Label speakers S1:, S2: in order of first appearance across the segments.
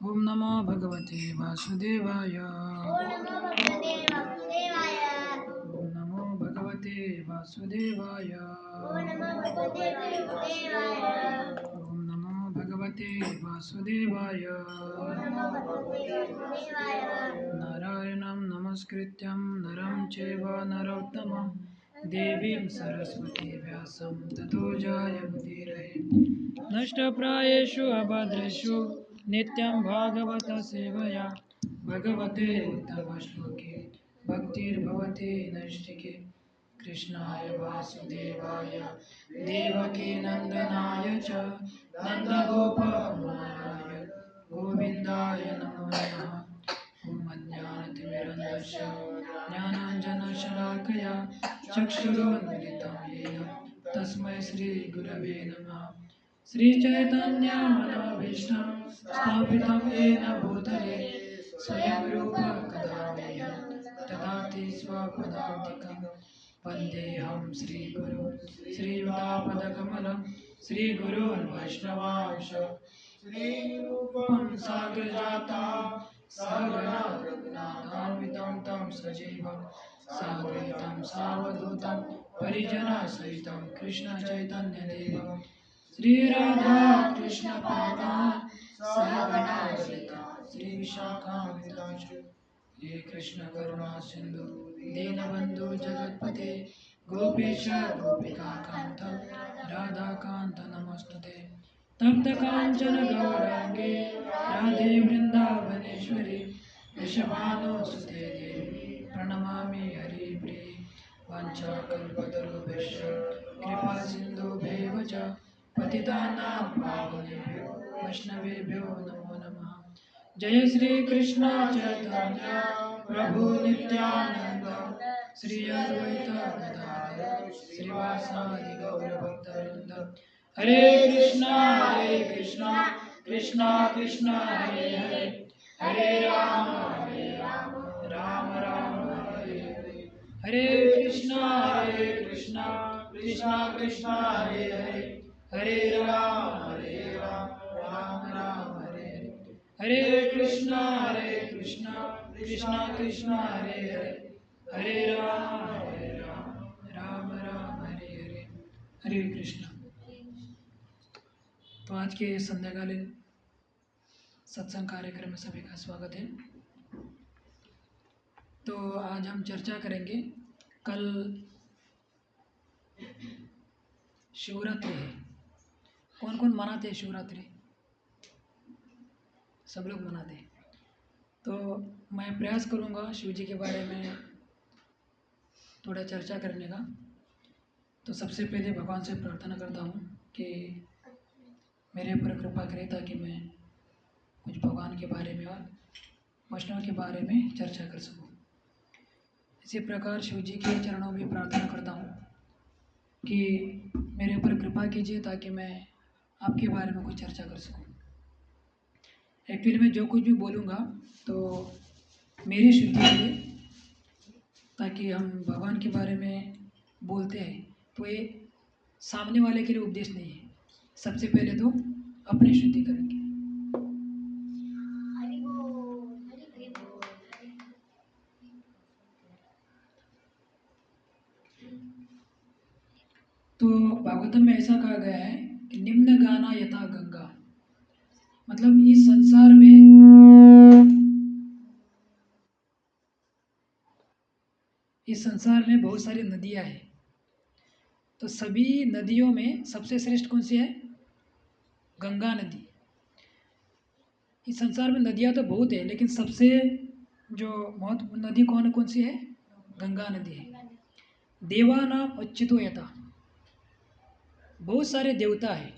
S1: ओम नमो भगवते वासुदेवाय। ओम नमो भगवते वासुदेवाय। ओम नमो भगवते वासुदेवाय। नारायणं नमस्कृत्यं नरं चैव नरोत्तमं देवीं सरस्वती व्यासं ततो जयमुदीरये। नष्टप्रायेषु अभद्रेषु नित्यं भागवत सेवया भगवते उत्तमश्लोके भक्तिर्भवति नैष्ठिके। कृष्णाय वासुदेवाय देवकी नन्दनाय च नन्दगोपकुमाराय गोविन्दाय नमो नमः। ॐ अज्ञानतिमिरन्धस्य ज्ञानाञ्जनशलाकया चक्षुरुन्मिलितं येन तस्मै श्रीगुरवे नमः। श्रीचैतन्यमनोभीष्टं स्थापितं येन भूतले स्वयं रूप कदा मह्यं ददाति स्वपदान्तिकं। वन्देऽहं श्रीगुरुं श्रीयुतापदकमलं श्रीगुरून् वैष्णवांश श्रीरूपं साग्रजातं सहगणा रघुनाथान्वितं तं सजीवं साद्वैतं सावधूतं परिजनसहितं कृष्णचैतन्यदेवं श्रीराधा कृष्णपादान् सहगणा ललिता श्रीविशाखान्वितांश्च। हे कृष्ण करुणा सिंधु दीनबंधु जगतपते गोपेश गोपिकाकांत राधाकांत नमस्तुते। तप्त कांचन गौरांगे राधे वृंदावनेश्वरी वृषभानुसुते देवी प्रणमामि हरिप्रिये। वाञ्छाकल्पतरुभ्यश्च कृपा सिन्धुभ्येव च पतितानां पावनेभ्यो वैष्णवेभ्यो नमो नमः। जय श्री कृष्ण चैतन्य प्रभु नित्यानंद श्री अद्वैत गदाधर श्रीवासादि गौरभक्तवृंद। हरे कृष्णा कृष्णा कृष्णा हरे हरे हरे राम राम राम हरे हरे। हरे कृष्णा कृष्णा कृष्णा हरे हरे हरे राम राम राम हरे हरे। हरे कृष्णा कृष्णा कृष्णा हरे हरे हरे राम राम राम हरे हरे। हरे कृष्ण। तो आज के संध्याकालीन सत्संग कार्यक्रम में सभी का स्वागत है। तो आज हम चर्चा करेंगे, कल शिवरात्रि है। कौन कौन मनाते हैं शिवरात्रि? सब लोग मनाते हैं। तो मैं प्रयास करूंगा शिव जी के बारे में थोड़ा चर्चा करने का। तो सबसे पहले भगवान से प्रार्थना करता हूँ कि मेरे ऊपर कृपा करे ताकि मैं कुछ भगवान के बारे में और वैष्णव के बारे में चर्चा कर सकूं। इसी प्रकार शिव जी के चरणों में प्रार्थना करता हूँ कि मेरे ऊपर कृपा कीजिए ताकि मैं आपके बारे में कुछ चर्चा कर सकूं। एक्चुअली मैं जो कुछ भी बोलूँगा तो मेरी शुद्धि के लिए, ताकि हम भगवान के बारे में बोलते हैं तो ये सामने वाले के लिए उपदेश नहीं है, सबसे पहले तो अपनी शुद्धि करेंगे। तो भागवतम में ऐसा कहा गया है कि निम्न गाना यथा गंगा, मतलब इस संसार में बहुत सारी नदियां हैं। तो सभी नदियों में सबसे श्रेष्ठ कौन सी है? गंगा नदी। इस संसार में नदियां तो बहुत है, लेकिन सबसे जो महत्वपूर्ण नदी कौन सी है? गंगा नदी है। देवानाम अच्युतो यथा, बहुत सारे देवता है,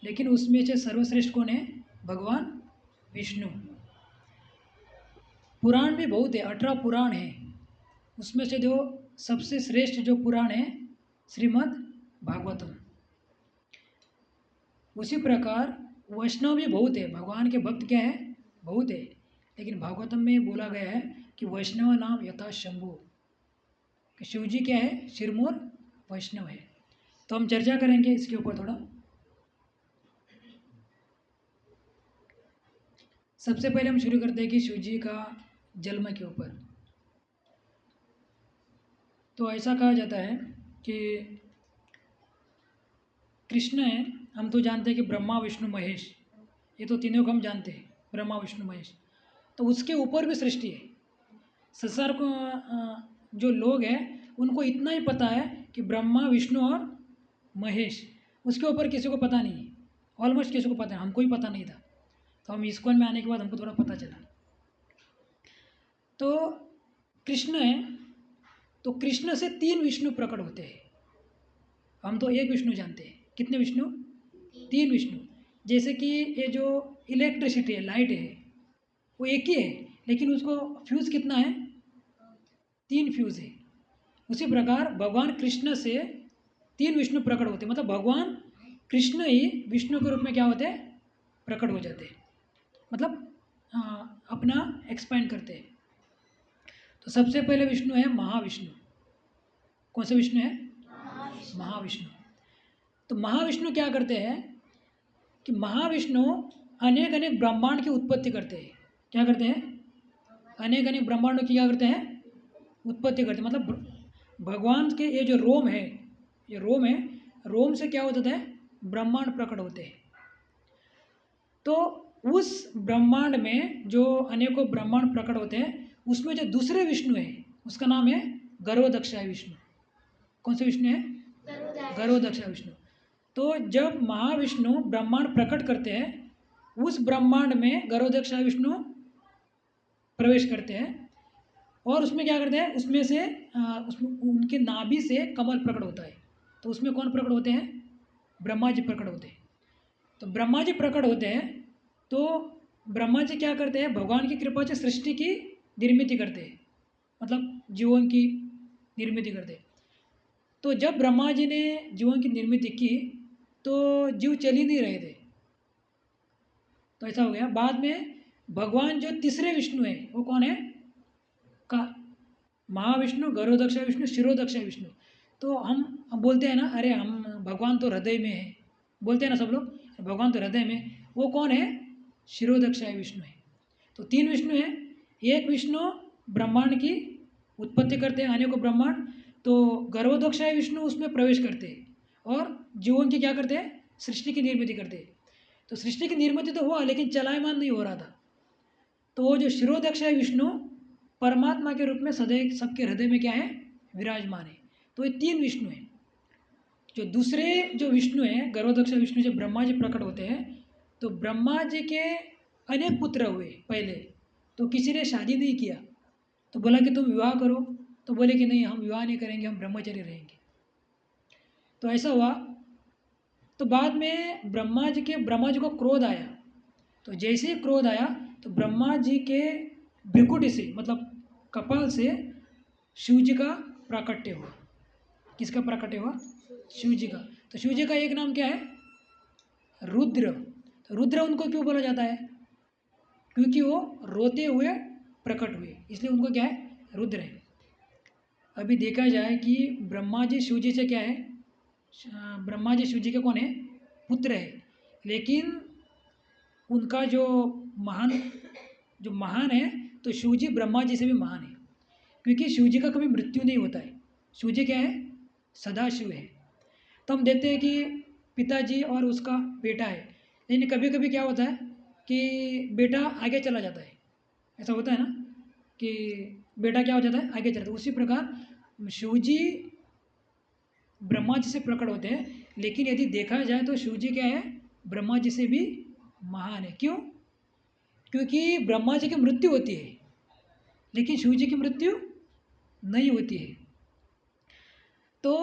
S1: लेकिन उसमें से सर्वश्रेष्ठ कौन है? भगवान विष्णु। पुराण भी बहुत है, 18 पुराण है। उसमें से जो सबसे श्रेष्ठ जो पुराण है श्रीमद् भागवतम। उसी प्रकार वैष्णव भी बहुत है, भगवान के भक्त क्या है? बहुत है, लेकिन भागवतम में बोला गया है कि वैष्णव नाम यथा शंभु, कि शिव जी क्या है? सिरमौर वैष्णव है। तो हम चर्चा करेंगे इसके ऊपर थोड़ा। सबसे पहले हम शुरू करते हैं कि शिव जी का जन्म के ऊपर। तो ऐसा कहा जाता है कि कृष्ण है, हम तो जानते हैं कि ब्रह्मा विष्णु महेश, ये तो तीनों को हम जानते हैं, ब्रह्मा विष्णु महेश। तो उसके ऊपर भी सृष्टि है। संसार को जो लोग हैं उनको इतना ही पता है कि ब्रह्मा विष्णु और महेश, उसके ऊपर किसी को पता नहीं है। ऑलमोस्ट किसी को पता है, हमको ही पता नहीं था। तो हम इस्कॉन में आने के बाद हमको थोड़ा पता चला। तो कृष्ण है, तो कृष्ण से 3 विष्णु प्रकट होते हैं। हम तो एक विष्णु जानते हैं, कितने विष्णु? 3 विष्णु। जैसे कि ये जो इलेक्ट्रिसिटी है, लाइट है, वो एक ही है, लेकिन उसको फ्यूज़ कितना है? 3 फ्यूज़ है। उसी प्रकार भगवान कृष्ण से 3 विष्णु प्रकट होते हैं, मतलब भगवान कृष्ण ही विष्णु के रूप में क्या होते हैं? प्रकट हो जाते हैं, मतलब अपना एक्सपेंड करते हैं। तो सबसे पहले विष्णु है महाविष्णु। कौन से विष्णु है? महाविष्णु। तो महाविष्णु क्या करते हैं कि महाविष्णु अनेक अनेक ब्रह्मांड की उत्पत्ति करते हैं। क्या करते हैं? अनेक अनेक ब्रह्मांडों की क्या करते हैं? उत्पत्ति करते हैं। मतलब भगवान के ये जो रोम है, ये रोम है, रोम से क्या होता है? ब्रह्मांड प्रकट होते हैं। तो उस ब्रह्मांड में जो अनेकों ब्रह्मांड प्रकट होते हैं, उसमें जो दूसरे विष्णु है उसका नाम है गर्भदक्षाय विष्णु। कौन से विष्णु है? गर्भदक्षाय विष्णु। तो जब महाविष्णु ब्रह्मांड प्रकट करते हैं, उस ब्रह्मांड में गर्भदक्षाय विष्णु प्रवेश करते हैं और उसमें क्या करते हैं? उसमें से उसमें उनके नाभि से कमल प्रकट होता है। तो उसमें कौन प्रकट होते हैं? ब्रह्मा जी प्रकट होते हैं। तो ब्रह्मा जी प्रकट होते हैं, तो ब्रह्मा जी क्या करते हैं? भगवान की कृपा से सृष्टि की निर्मित करते हैं, मतलब जीवन की निर्मित करते हैं। तो जब ब्रह्मा जी ने जीवन की निर्मित की तो जीव चल ही नहीं रहे थे। तो ऐसा हो गया। बाद में भगवान जो तीसरे विष्णु है वो कौन है? का महाविष्णु, गर्भदक्षाय विष्णु, शिरोदक्षाय विष्णु। तो हम बोलते हैं ना, अरे हम भगवान तो हृदय में है, बोलते हैं ना सब लोग, भगवान तो हृदय में। वो कौन है? शिरोदक्षाय विष्णु है। तो 3 विष्णु हैं। एक विष्णु ब्रह्मांड की उत्पत्ति करते हैं, अनेकों ब्रह्मांड। तो गर्भदक्षाय विष्णु उसमें प्रवेश करते हैं और जीवन की क्या करते हैं? सृष्टि की निर्मित करते हैं। तो सृष्टि की निर्मित तो हुआ, लेकिन चलायमान नहीं हो रहा था। तो वो जो शिरोदक्षाय विष्णु परमात्मा के रूप में सदैव सबके हृदय में क्या है? विराजमान है। तो ये 3 विष्णु हैं। जो दूसरे जो विष्णु हैं, गर्भदक्ष विष्णु, जब ब्रह्मा जी प्रकट होते हैं तो ब्रह्मा जी के अनेक पुत्र हुए पहले। तो किसी ने शादी नहीं किया, तो बोला कि तुम विवाह करो, तो बोले कि नहीं, हम विवाह नहीं करेंगे, हम ब्रह्मचर्य रहेंगे। तो ऐसा हुआ। तो बाद में ब्रह्मा जी को क्रोध आया। तो जैसे ही क्रोध आया तो ब्रह्मा जी के भ्रिकुटी से मतलब कपाल से शिव जी का प्राकट्य हुआ। किसका प्राकट्य हुआ? शिव जी का। तो शिव जी का एक नाम क्या है? रुद्र। तो रुद्र उनको क्यों बोला जाता है? क्योंकि वो रोते हुए प्रकट हुए, इसलिए उनको क्या है? रुद्र है। अभी देखा जाए कि ब्रह्मा जी शिव जी से क्या है? ब्रह्मा जी शिव जी के कौन है? पुत्र है। लेकिन उनका जो महान है, तो शिव जी ब्रह्मा जी से भी महान है, क्योंकि शिव जी का कभी मृत्यु नहीं होता है। शिव जी क्या है? सदाशिव है। तो हम देखते हैं कि पिताजी और उसका बेटा है, लेकिन कभी कभी क्या होता है कि बेटा आगे चला जाता है। ऐसा होता है ना कि बेटा क्या हो जाता है? आगे चला जाता है। उसी प्रकार शिव जी ब्रह्मा जी से प्रकट होते हैं, लेकिन यदि देखा जाए तो शिव जी क्या है? ब्रह्मा जी से भी महान है। क्यों? क्योंकि ब्रह्मा जी की मृत्यु होती है, लेकिन शिव जी की मृत्यु नहीं होती है। तो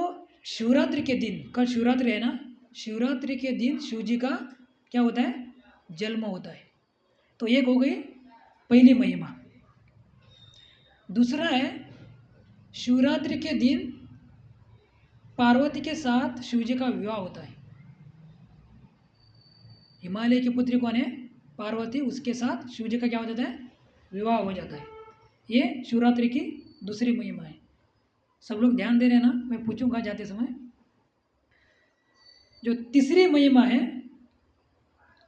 S1: शिवरात्रि के दिन, कल शिवरात्रि है ना, शिवरात्रि के दिन शिव जी का क्या होता है? जन्म होता है। तो एक हो गई पहली महिमा। दूसरा है शिवरात्रि के दिन पार्वती के साथ शिव जी का विवाह होता है। हिमालय की पुत्री कौन है? पार्वती। उसके साथ शिव जी का क्या हो जाता है? विवाह हो जाता है। ये शिवरात्रि की दूसरी महिमा है। सब लोग ध्यान दे रहे हैं ना? मैं पूछूंगा जाते समय। जो तीसरी महिमा है,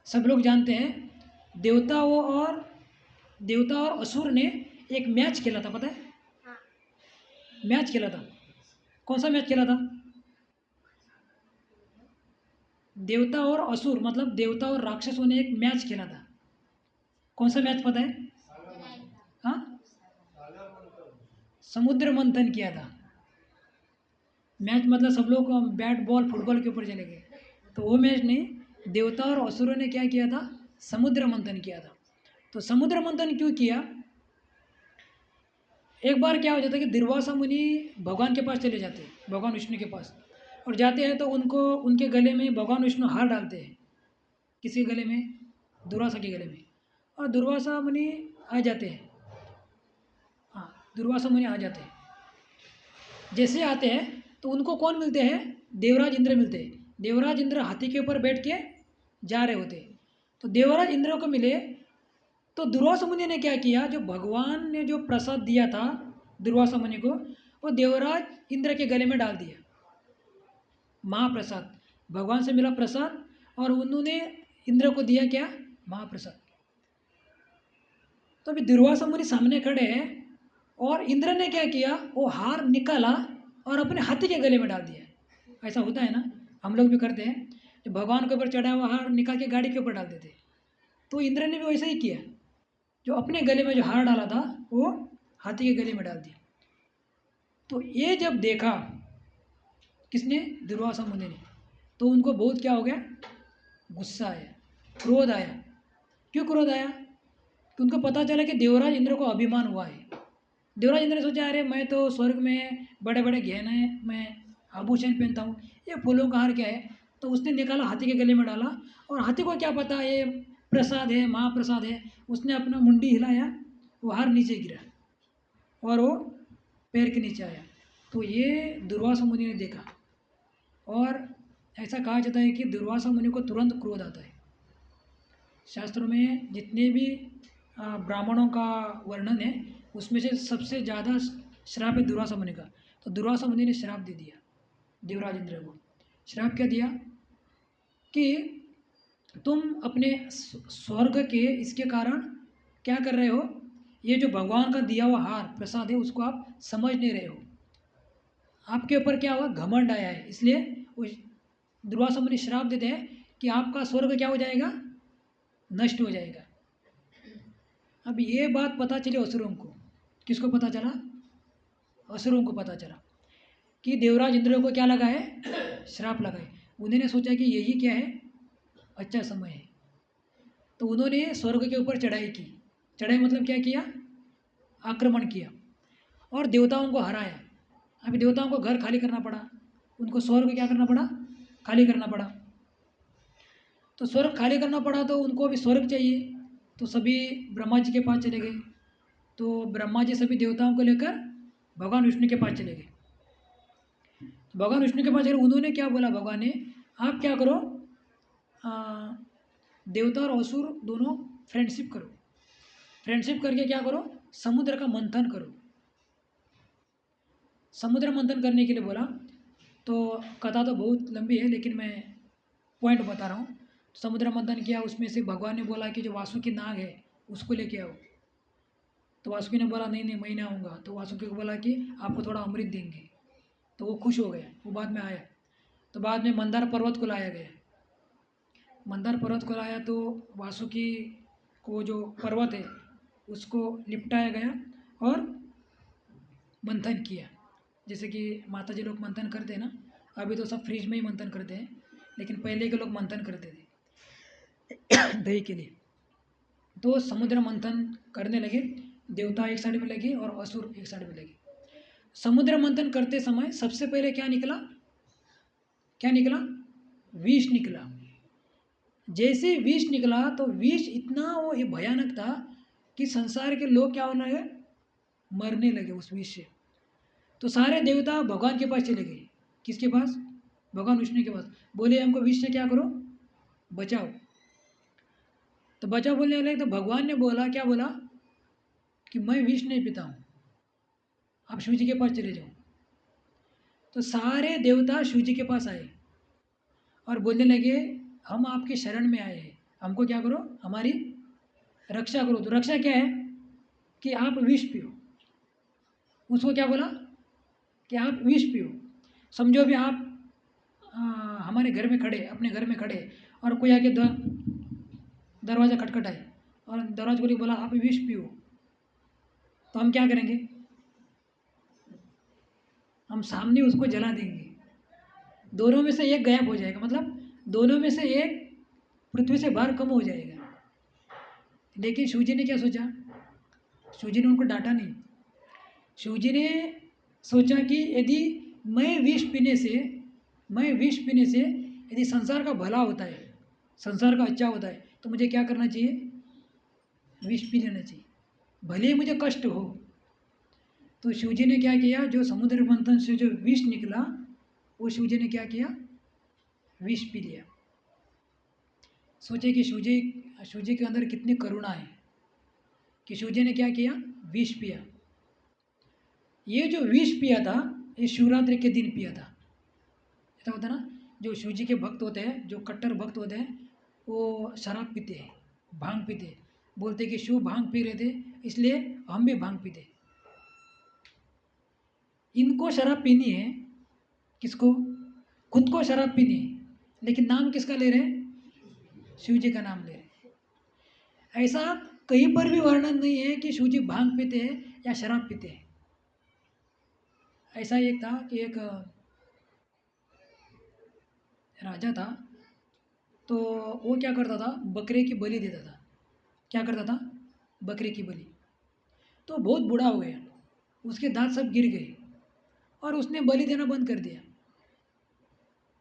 S1: सब लोग जानते हैं, देवता और असुर ने एक मैच खेला था, पता है? मैच खेला था। कौन सा मैच खेला था? देवता और असुर मतलब देवता और राक्षसों ने एक मैच खेला था। कौन सा मैच पता है? हाँ, समुद्र मंथन किया था। मैच मतलब सब लोग बैट बॉल फुटबॉल के ऊपर चले गए, तो वो मैच नहीं। देवता और असुरों ने क्या किया था? समुद्र मंथन किया था। तो समुद्र मंथन क्यों किया? एक बार क्या हो जाता है कि दुर्वासा मुनि भगवान के पास चले जाते हैं, भगवान विष्णु के पास, और जाते हैं तो उनको उनके गले में भगवान विष्णु हार डालते हैं। किसी गले में? दुर्वासा के गले में। और दुर्वासा मुनि आ जाते हैं। हाँ, दुर्वासा मुनि आ जाते हैं। जैसे आते हैं तो उनको कौन मिलते हैं? देवराज इंद्र मिलते हैं। देवराज इंद्र हाथी के ऊपर बैठ के जा रहे होते हैं। तो देवराज इंद्र को मिले, तो दुर्वासा मुनि ने क्या किया? जो भगवान ने जो प्रसाद दिया था दुर्वासा मुनि को, वो देवराज इंद्र के गले में डाल दिया। महाप्रसाद, भगवान से मिला प्रसाद, और उन्होंने इंद्र को दिया क्या? महाप्रसाद। तो अभी दुर्वासा मुनि सामने खड़े हैं, और इंद्र ने क्या किया? वो हार निकाला और अपने हाथी के गले में डाल दिया। ऐसा होता है ना, हम लोग भी करते हैं, जो भगवान के ऊपर चढ़ा हुआ हार निकाल के गाड़ी के ऊपर डाल देते हैं। तो इंद्र ने भी वैसा ही किया, जो अपने गले में जो हार डाला था वो हाथी के गले में डाल दिया। तो ये जब देखा किसने? दुर्वासा मुनि ने। तो उनको बहुत क्या हो गया? गुस्सा आया, क्रोध आया। क्यों क्रोध आया? कि उनको पता चला कि देवराज इंद्र को अभिमान हुआ है। देवराज इंद्र ने सोचा, अरे मैं तो स्वर्ग में बड़े बड़े गहने मैं आभूषण पहनता हूँ, ये फूलों का हार क्या है? तो उसने निकाला, हाथी के गले में डाला, और हाथी को क्या पता ये प्रसाद है, महाप्रसाद है। उसने अपना मुंडी हिलाया, वो हार नीचे गिरा और वो पैर के नीचे आया। तो ये दुर्वासा मुनि ने देखा, और ऐसा कहा जाता है कि दुर्वासा मुनि को तुरंत क्रोध आता है। शास्त्रों में जितने भी ब्राह्मणों का वर्णन है, उसमें से सबसे ज़्यादा श्राप है दुर्वासा मुनि का। तो दुर्वासा मुनि ने श्राप दे दिया देवराज इंद्र को। श्राप क्या दिया? कि तुम अपने स्वर्ग के इसके कारण क्या कर रहे हो? ये जो भगवान का दिया हुआ हार प्रसाद है, उसको आप समझ नहीं रहे हो। आपके ऊपर क्या हुआ? घमंड आया है, इसलिए वो दुर्वासा मुनि श्राप देते हैं कि आपका स्वर्ग क्या हो जाएगा? नष्ट हो जाएगा। अब ये बात पता चली असुरों को। किसको पता चला? असुरों को पता चला कि देवराज इंद्र को क्या लगा है? श्राप लगा है। उन्होंने सोचा कि यही क्या है? अच्छा समय है। तो उन्होंने स्वर्ग के ऊपर चढ़ाई की। चढ़ाई मतलब क्या किया? आक्रमण किया और देवताओं को हराया। अभी देवताओं को घर खाली करना पड़ा, उनको स्वर्ग क्या करना पड़ा? खाली करना पड़ा। तो स्वर्ग खाली करना पड़ा, तो उनको अभी स्वर्ग चाहिए। तो सभी ब्रह्मा जी के पास चले गए। तो ब्रह्मा जी सभी देवताओं को लेकर भगवान विष्णु के पास चले गए। भगवान विष्णु के पास चले, उन्होंने क्या बोला भगवान ने, आप क्या करो, आ, देवता और असुर दोनों फ्रेंडशिप करो, फ्रेंडशिप करके क्या करो, समुद्र का मंथन करो। समुद्र मंथन करने के लिए बोला। तो कथा तो बहुत लंबी है लेकिन मैं पॉइंट बता रहा हूँ। समुद्र मंथन किया, उसमें से भगवान ने बोला कि जो वासुकी नाग है उसको लेके आओ। तो वासुकी ने बोला नहीं नहीं मैं नहीं आऊँगा। तो वासुकी को बोला कि आपको थोड़ा अमृत देंगे। तो वो खुश हो गया, वो बाद में आया। तो बाद में मंदार पर्वत को लाया गया। मंदार पर्वत को लाया तो वासुकी को जो पर्वत है उसको निपटाया गया और मंथन किया। जैसे कि माता जी लोग मंथन करते हैं ना, अभी तो सब फ्रिज में ही मंथन करते हैं, लेकिन पहले के लोग मंथन करते थे दही के लिए। तो समुद्र मंथन करने लगे, देवता एक साइड में लगे और असुर एक साइड में लगे। समुद्र मंथन करते समय सबसे पहले क्या निकला, क्या निकला, विष निकला। जैसे विष निकला तो विष इतना वो ये भयानक था कि संसार के लोग क्या होने लगे, मरने लगे उस विष से। तो सारे देवता भगवान के पास चले गए। किसके पास, भगवान विष्णु के पास। बोले हमको विष से क्या करो, बचाओ। तो बचाओ बोलने लगे तो भगवान ने बोला, क्या बोला कि मैं विष नहीं पीता हूँ, आप शिव जी के पास चले जाओ। तो सारे देवता शिव जी के पास आए और बोलने लगे हम आपके शरण में आए हैं, हमको क्या करो, हमारी रक्षा करो। तो रक्षा क्या है कि आप विष पियो। उसको क्या बोला कि आप विष पियो। समझो भी आप हमारे घर में खड़े, अपने घर में खड़े और कोई आके दरवाज़ा खटखटाए और दरवाजे को बोला आप विष पियो, तो हम क्या करेंगे, हम सामने उसको जला देंगे। दोनों में से एक गायब हो जाएगा, मतलब दोनों में से एक पृथ्वी से भार कम हो जाएगा। लेकिन शिवजी ने क्या सोचा, शिवजी ने उनको डांटा नहीं। शिवजी ने सोचा कि यदि मैं विष पीने से यदि संसार का भला होता है, संसार का अच्छा होता है, तो मुझे क्या करना चाहिए, विष पी लेना चाहिए, भले ही मुझे कष्ट हो। तो शिवजी ने क्या किया, जो समुद्र मंथन से जो विष निकला वो शिवजी ने क्या किया, विष पी लिया। सोचे कि शिवजी के अंदर कितनी करुणा है कि शिवजी ने क्या किया, विष पिया। ये जो विष पिया था ये शिवरात्रि के दिन पिया था। ऐसा होता है ना, जो शिवजी के भक्त होते हैं, जो कट्टर भक्त होते हैं, वो शराब पीते हैं, भांग पीते हैं। बोलते कि शिव भांग पी रहे थे इसलिए हम भी भांग पीते। इनको शराब पीनी है, किसको, खुद को शराब पीनी है, लेकिन नाम किसका ले रहे हैं, शिव जी का नाम ले रहे हैं। ऐसा कहीं पर भी वर्णन नहीं है कि शिव जी भांग पीते हैं या शराब पीते हैं। ऐसा एक था कि एक राजा था, तो वो क्या करता था, बकरे की बलि देता था। क्या करता था, बकरे की बलि। तो बहुत बूढ़ा हो गया, उसके दांत सब गिर गए और उसने बलि देना बंद कर दिया।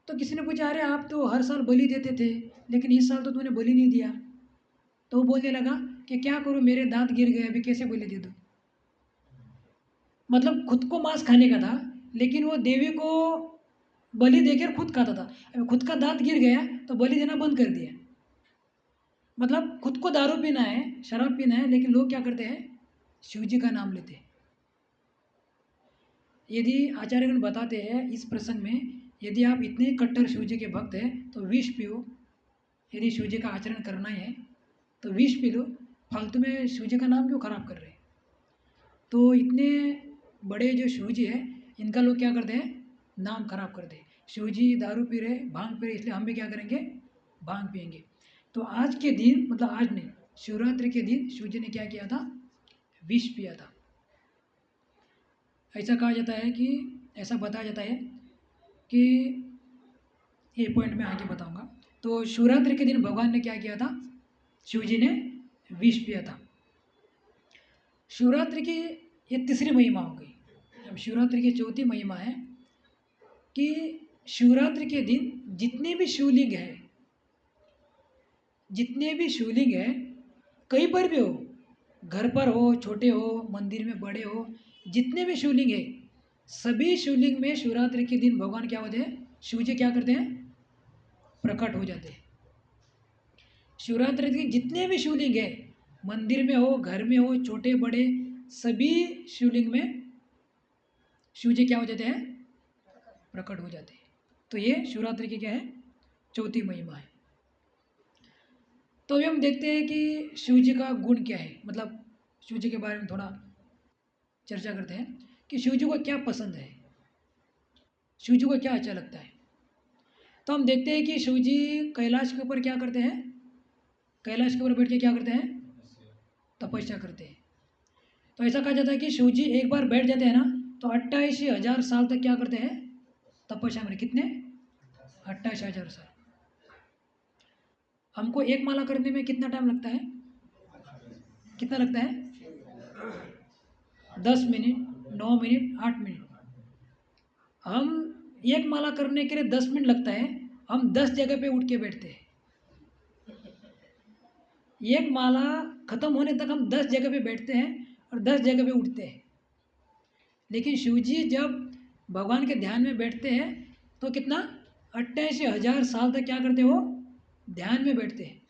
S1: तो किसी ने पूछा अरे आप तो हर साल बलि देते थे लेकिन इस साल तो तूने बलि नहीं दिया। तो वो बोलने लगा कि क्या करूँ, मेरे दांत गिर गए, अभी कैसे बलि दे दूँ। मतलब खुद को मांस खाने का था लेकिन वो देवी को बलि देकर खुद खाता था। अभी खुद का दांत गिर गया तो बलि देना बंद कर दिया। मतलब खुद को दारू पीना है, शराब पीना है, लेकिन लोग क्या करते हैं, शिव जी का नाम लेते हैं। यदि आचार्यगण बताते हैं इस प्रसंग में, यदि आप इतने कट्टर शिव जी के भक्त हैं तो विष पियो। यदि शिव जी का आचरण करना ही है तो विष पी लो, फालतू में शिव जी का नाम क्यों खराब कर रहे हैं। तो इतने बड़े जो शिव जी है इनका लोग क्या करते हैं, नाम खराब कर दे। शिव जी दारू पी रहे, भांग पी रहे, इसलिए हम भी क्या करेंगे, भांग पियेंगे। तो आज के दिन, मतलब आज नहीं, शिवरात्रि के दिन शिव जी ने क्या किया था, विष पिया था। ऐसा कहा जाता है कि, ऐसा बताया जाता है कि, ये पॉइंट मैं आगे बताऊंगा। तो शिवरात्रि के दिन भगवान ने क्या किया था, शिव जी ने विष पिया था। शिवरात्रि की ये तीसरी महिमा हो गई। अब शिवरात्रि की चौथी महिमा है कि शिवरात्रि के दिन जितने भी शिवलिंग है, कहीं पर भी हो, घर पर हो, छोटे हो, मंदिर में बड़े हो, जितने भी शिवलिंग है, सभी शिवलिंग में शिवरात्रि के दिन भगवान क्या होते हैं, शिव जी क्या करते हैं, प्रकट हो जाते हैं। शिवरात्रि के जितने भी शिवलिंग है, मंदिर में हो, घर में हो, छोटे बड़े, सभी शिवलिंग में शिव जी क्या हो जाते हैं, प्रकट हो जाते हैं। तो ये शिवरात्रि की क्या है, चौथी महिमा है। तो अभी हम देखते हैं कि शिव जी का गुण क्या है, मतलब शिव जी के बारे में थोड़ा चर्चा करते हैं कि शिव जी को क्या पसंद है, शिव जी को क्या अच्छा लगता है। तो हम देखते हैं कि शिव जी कैलाश के ऊपर क्या करते हैं, कैलाश के ऊपर बैठ के क्या करते हैं, तपस्या करते हैं। तो ऐसा कहा जाता है कि शिव जी एक बार बैठ जाते हैं ना, तो 28,000 साल तक क्या करते हैं, तपस्या में। कितने, 28,000 साल। हमको एक माला करने में कितना टाइम लगता है, कितना लगता है, 10 मिनट, 9 मिनट, 8 मिनट। हम एक माला करने के लिए 10 मिनट लगता है, हम 10 जगह पे उठ के बैठते हैं। एक माला खत्म होने तक हम 10 जगह पे बैठते हैं और 10 जगह पे उठते हैं। लेकिन शिव जी जब भगवान के ध्यान में बैठते हैं तो कितना, 28,000 साल तक क्या करते हो, ध्यान में बैठते हैं।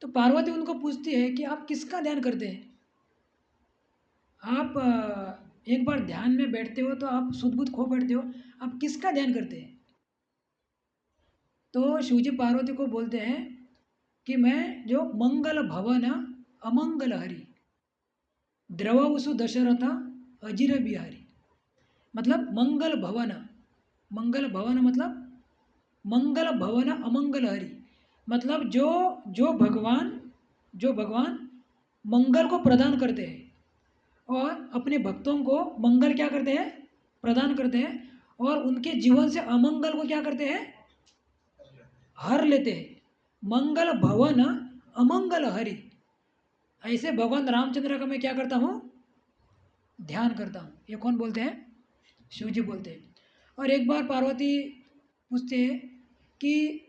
S1: तो पार्वती उनको पूछती है कि आप किसका ध्यान करते हैं, आप एक बार ध्यान में बैठते हो तो आप सुध बुध खो बैठते हो, आप किसका ध्यान करते हैं। तो शिवजी पार्वती को बोलते हैं कि मैं जो मंगल भवन अमंगल हरि द्रवसु दशरथ अजिर बिहारी। मतलब मंगल भवन मतलब मंगल भवन अमंगल हरि, मतलब जो भगवान मंगल को प्रदान करते हैं और अपने भक्तों को मंगल क्या करते हैं, प्रदान करते हैं, और उनके जीवन से अमंगल को क्या करते हैं, हर लेते हैं। मंगल भवन अमंगल हरि, ऐसे भगवान रामचंद्र का मैं क्या करता हूँ, ध्यान करता हूँ। ये कौन बोलते हैं, शिव जी बोलते हैं। और एक बार पार्वती पूछते हैं कि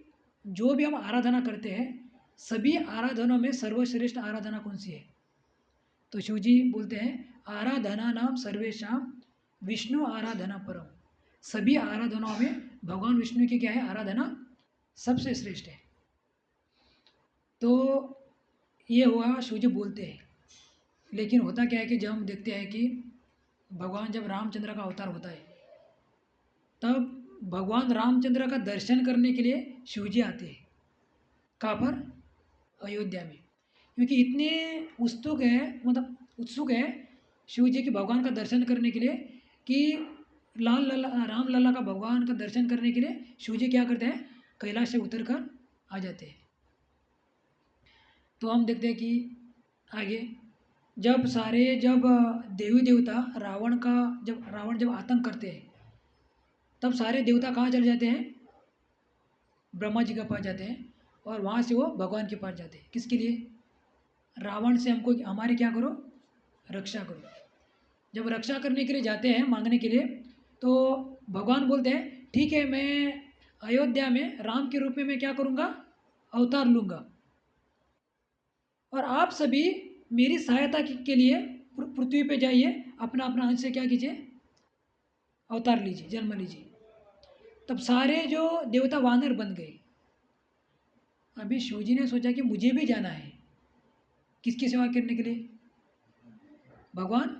S1: जो भी हम आराधना करते हैं, सभी आराधनों में सर्वश्रेष्ठ आराधना कौन सी है। तो शिव जी बोलते हैं, आराधना नाम सर्वेशाम विष्णु आराधना परम। सभी आराधनाओं में भगवान विष्णु की क्या है, आराधना सबसे श्रेष्ठ है। तो ये हुआ, शिव जी बोलते हैं। लेकिन होता क्या है कि जब हम देखते हैं कि भगवान जब रामचंद्र का अवतार होता है, तब भगवान रामचंद्र का दर्शन करने के लिए शिव जी आते हैं। कहाँ पर, अयोध्या में। क्योंकि इतने उत्सुक है शिव जी के भगवान का दर्शन करने के लिए कि लाल लला राम लला का भगवान का दर्शन करने के लिए शिव जी क्या करते हैं, कैलाश से उतर कर आ जाते हैं। तो हम देखते हैं कि आगे जब देवी देवता रावण जब आतंक करते हैं, तब सारे देवता कहाँ चले जाते हैं, ब्रह्मा जी के पास जाते हैं, और वहाँ से वो भगवान के पास जाते हैं। किसके लिए, रावण से हमको हमारी क्या करो, रक्षा करो। जब रक्षा करने के लिए जाते हैं, मांगने के लिए, तो भगवान बोलते हैं ठीक है, मैं अयोध्या में राम के रूप में मैं क्या करूँगा, अवतार लूँगा, और आप सभी मेरी सहायता के लिए पृथ्वी पे जाइए, अपना अपना अंश से क्या कीजिए, अवतार लीजिए, जन्म लीजिए। तब सारे जो देवता वानर बन गए। अभी शिवजी ने सोचा कि मुझे भी जाना है, किसकी सेवा करने के लिए, भगवान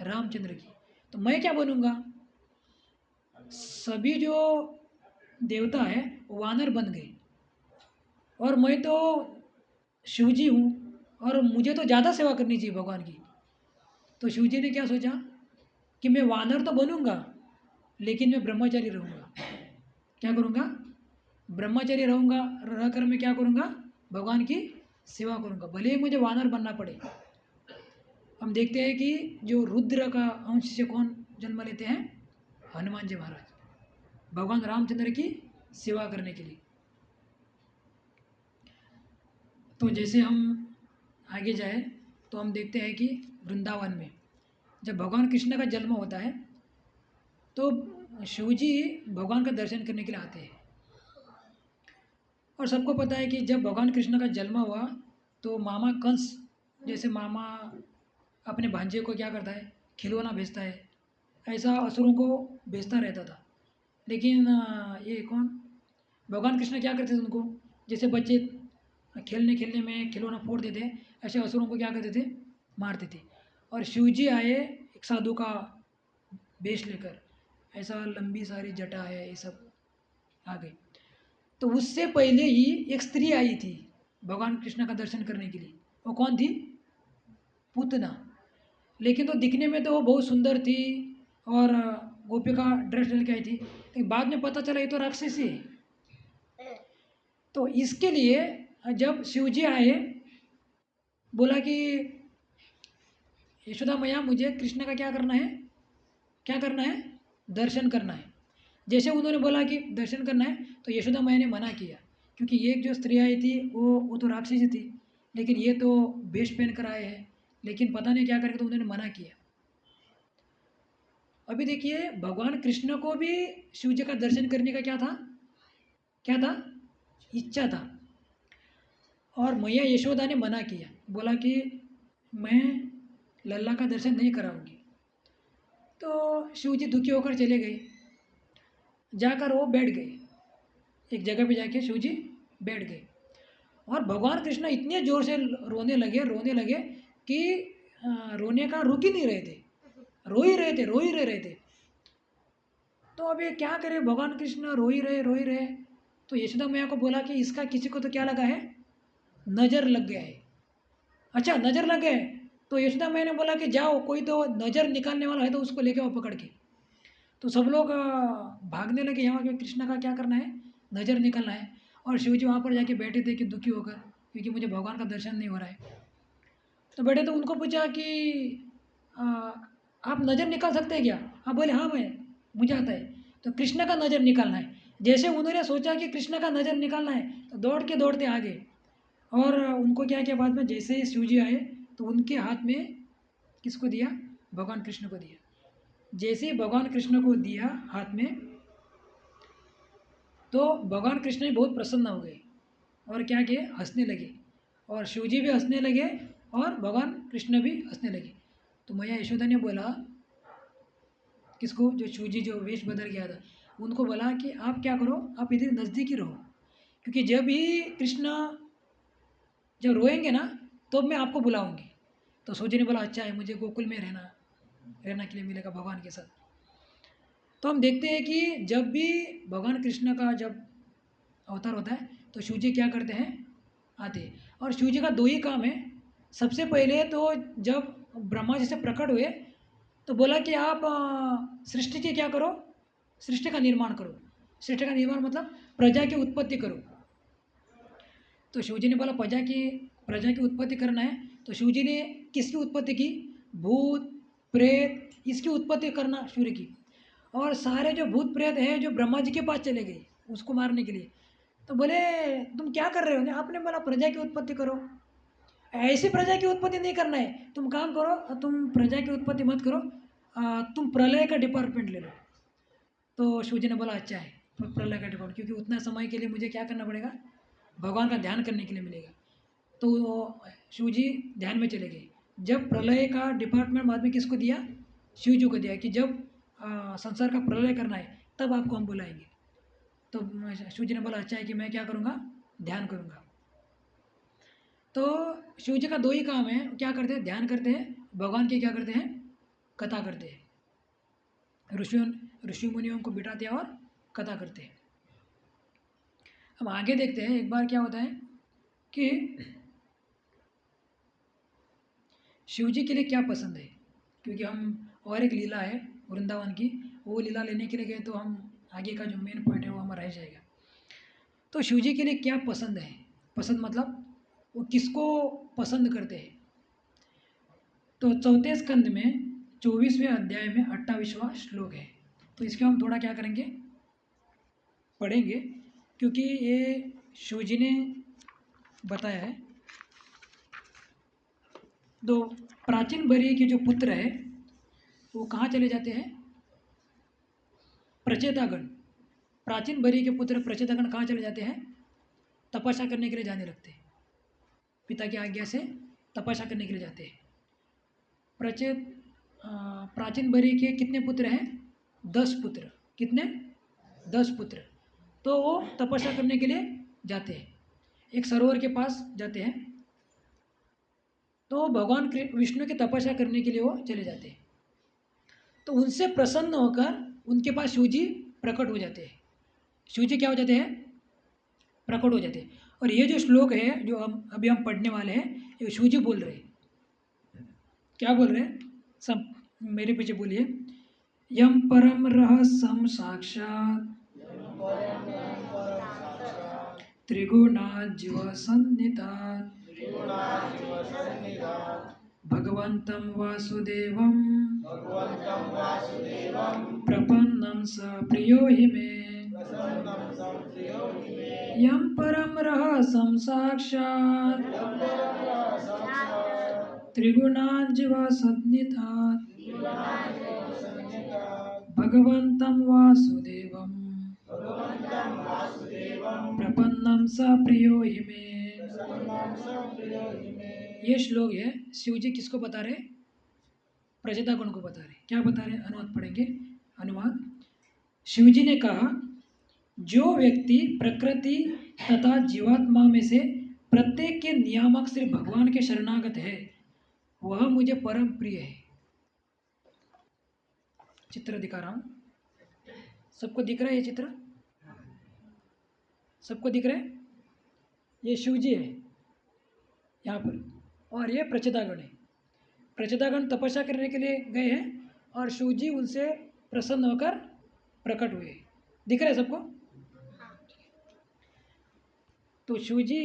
S1: रामचंद्र की। तो मैं क्या बनूंगा, सभी जो देवता है वानर बन गए, और मैं तो शिवजी हूँ, और मुझे तो ज़्यादा सेवा करनी चाहिए भगवान की। तो शिवजी ने क्या सोचा कि मैं वानर तो बनूंगा, लेकिन मैं ब्रह्मचारी रहूँगा। क्या करूँगा, ब्रह्मचारी रहूँगा, रह कर मैं क्या करूँगा, भगवान की सेवा करूँगा, भले ही मुझे वानर बनना पड़े। हम देखते हैं कि जो रुद्र का अंश से कौन जन्म लेते हैं, हनुमान जी महाराज, भगवान रामचंद्र की सेवा करने के लिए। तो जैसे हम आगे जाए तो हम देखते हैं कि वृंदावन में जब भगवान कृष्ण का जन्म होता है, तो शिवजी भगवान का दर्शन करने के लिए आते हैं। और सबको पता है कि जब भगवान कृष्ण का जन्म हुआ, तो मामा कंस जैसे मामा अपने भांजे को क्या करता है, खिलौना भेजता है, ऐसा असुरों को भेजता रहता था। लेकिन ये कौन, भगवान कृष्ण क्या करते थे उनको, जैसे बच्चे खेलने खेलने में खिलौना फोड़ देते, ऐसे असुरों को क्या करते थे, मारते थे। और शिव जी आए एक साधु का वेश लेकर, ऐसा लंबी सारी जटा है, ये सब आ गई। तो उससे पहले ही एक स्त्री आई थी भगवान कृष्ण का दर्शन करने के लिए। वो कौन थी, पूतना। लेकिन तो दिखने में तो वो बहुत सुंदर थी और गोपिका ड्रेस डाल के आई थी, लेकिन बाद में पता चला ये तो राक्षसी है। तो इसके लिए जब शिव जी आए, बोला कि यशोदा मैया मुझे कृष्ण का क्या करना है, क्या करना है, दर्शन करना है। जैसे उन्होंने बोला कि दर्शन करना है, तो यशोदा मैया ने मना किया, क्योंकि एक जो स्त्री आई थी वो तो राक्षसी थी, लेकिन ये तो वेश पहन कर आए हैं, लेकिन पता नहीं क्या करके तो उन्होंने मना किया। अभी देखिए भगवान कृष्ण को भी शिव जी का दर्शन करने का क्या था, क्या था, इच्छा था। और मैया यशोदा ने मना किया, बोला कि मैं लल्ला का दर्शन नहीं कराऊंगी। तो शिव जी दुखी होकर चले गए, जाकर वो बैठ गए, एक जगह पे जाके शिव जी बैठ गए। और भगवान कृष्ण इतने ज़ोर से रोने लगे कि रोने का रुक ही नहीं रहे थे, रो ही रहे थे, रो ही रहे थे। तो अब ये क्या करे, भगवान कृष्ण रो ही रहे। तो यशोदा मैया को बोला कि इसका किसी को तो क्या लगा है, नज़र लग गया है। अच्छा नज़र लग गए, तो यशोदा मैया ने बोला कि जाओ कोई तो नज़र निकालने वाला है तो उसको लेके आओ पकड़ के। तो सब लोग भागने लगे, यहाँ के कृष्ण का क्या करना है, नज़र निकालना है। और शिव जी वहाँ पर जाके बैठे थे कि दुखी होकर, क्योंकि मुझे भगवान का दर्शन नहीं हो रहा है। तो बैठे तो उनको पूछा कि आ, आप नज़र निकाल सकते हैं क्या। आप बोले हाँ मैं, मुझे आता है। तो कृष्ण का नज़र निकालना है। जैसे उन्होंने सोचा कि कृष्ण का नज़र निकालना है, तो दौड़ के दौड़ते आ गए। और उनको क्या किया बाद में, जैसे ही शिव जी आए तो उनके हाथ में किसको दिया, भगवान कृष्ण को दिया। जैसे ही भगवान कृष्ण को दिया हाथ में, तो भगवान कृष्ण भी बहुत प्रसन्न हो गए और क्या किए, हंसने लगे। और शिव जी भी हंसने लगे और भगवान कृष्ण भी हंसने लगे। तो मैया यशोदा ने बोला किसको, जो शिव जी जो वेश बदल गया था, उनको बोला कि आप क्या करो, आप इधर नज़दीक ही रहो, क्योंकि जब भी कृष्ण जब रोएंगे ना तो मैं आपको बुलाऊंगी। तो शिव जी ने बोला अच्छा है, मुझे गोकुल में रहना के लिए मिलेगा भगवान के साथ। तो हम देखते हैं कि जब भी भगवान कृष्ण का जब अवतार होता है तो शिव जी क्या करते हैं, आते हैं। और शिव जी का दो ही काम है। सबसे पहले तो जब ब्रह्मा जी से प्रकट हुए तो बोला कि आप सृष्टि की क्या करो, सृष्टि का निर्माण करो। सृष्टि का निर्माण मतलब प्रजा की उत्पत्ति करो। तो शिव जी ने बोला प्रजा की उत्पत्ति करना है। तो शिव जी ने किसकी उत्पत्ति की, भूत प्रेत, इसकी उत्पत्ति करना शुरू की। और सारे जो भूत प्रेत हैं जो ब्रह्मा जी के पास चले गए उसको मारने के लिए। तो बोले तुम क्या कर रहे हो, आपने बोला प्रजा की उत्पत्ति करो। ऐसी प्रजा की उत्पत्ति नहीं करना है, तुम काम करो, तुम प्रजा की उत्पत्ति मत करो, तुम प्रलय का डिपार्टमेंट ले लो। तो शिव जी ने बोला अच्छा है, प्रलय का डिपार्टमेंट, क्योंकि उतना समय के लिए मुझे क्या करना पड़ेगा, भगवान का ध्यान करने के लिए मिलेगा। तो शिव जी ध्यान में चले गए। जब प्रलय का डिपार्टमेंट बाद में किसको दिया, शिव जी को दिया, कि जब संसार का प्रलय करना है तब आपको हम बुलाएंगे। तो शिव जी ने बोला अच्छा है कि मैं क्या करूँगा, ध्यान करूँगा। तो शिव जी का दो ही काम है, क्या करते हैं, ध्यान करते हैं, भगवान की क्या करते हैं, कथा करते हैं। ऋषियों ऋषि मुनियों को बिठाते हैं और कथा करते हैं। हम आगे देखते हैं, एक बार क्या होता है कि शिव जी के लिए क्या पसंद है, क्योंकि हम और एक लीला है वृंदावन की, वो लीला लेने के लिए गए तो हम आगे का जो मेन पॉइंट है वो हमारा रह जाएगा। तो शिव जी के लिए क्या पसंद है, पसंद मतलब वो किसको पसंद करते हैं। तो चौथे स्कंद में 24वें अध्याय में 28वां श्लोक है। तो इसको हम थोड़ा क्या करेंगे, पढ़ेंगे, क्योंकि ये शिव जी ने बताया है। दो प्राचीन बरी के जो पुत्र है वो कहाँ चले जाते हैं, प्रचेतागण। प्राचीन बरी के पुत्र प्रचेतागण कहाँ चले जाते हैं, तपस्या करने के लिए जाने लगते हैं पिता की आज्ञा से। तपस्या करने के लिए जाते हैं। प्राचीन बरी के कितने पुत्र हैं? 10 पुत्र। कितने? 10 पुत्र। तो वो तपस्या करने के लिए जाते हैं, एक सरोवर के पास जाते हैं। तो भगवान विष्णु की तपस्या करने के लिए वो चले जाते हैं। तो उनसे प्रसन्न होकर उनके पास शिव जी प्रकट हो जाते हैं। शिव जी क्या हो जाते हैं? प्रकट हो जाते हैं। और ये जो श्लोक है जो हम पढ़ने वाले हैं, ये शिव जी बोल रहे हैं। क्या बोल रहे हैं? सब मेरे पीछे बोलिए। यम परम रहस्यम साक्षात त्रिगुणाजीव सन्निधात् भगवन्तं वासुदेवं प्रपन्नं स प्रियो हि मे। यं परं रहस्यं साक्षात् त्रिगुणाजीव सन्निधात् भगवन्तं वासुदेवं प्रपन्नं स प्रियो हि मे। ये श्लोक है, शिव जी किसको बता रहे? प्रचेतागण को बता रहे। क्या बता रहे? अनुवाद पढ़ेंगे। अनुवाद। शिव जी ने कहा, जो व्यक्ति प्रकृति तथा जीवात्मा में से प्रत्येक के नियामक श्री भगवान के शरणागत है, वह मुझे परम प्रिय है। चित्र दिखा रहा हूँ, सबको दिख रहा है ये चित्र? सबको दिख रहा है? ये शिव जी है यहाँ पर, और ये प्रचेतागण है। प्रचेतागण तपस्या करने के लिए गए हैं और शिव जी उनसे प्रसन्न होकर प्रकट हुए। दिख रहा है सबको? तो शिव जी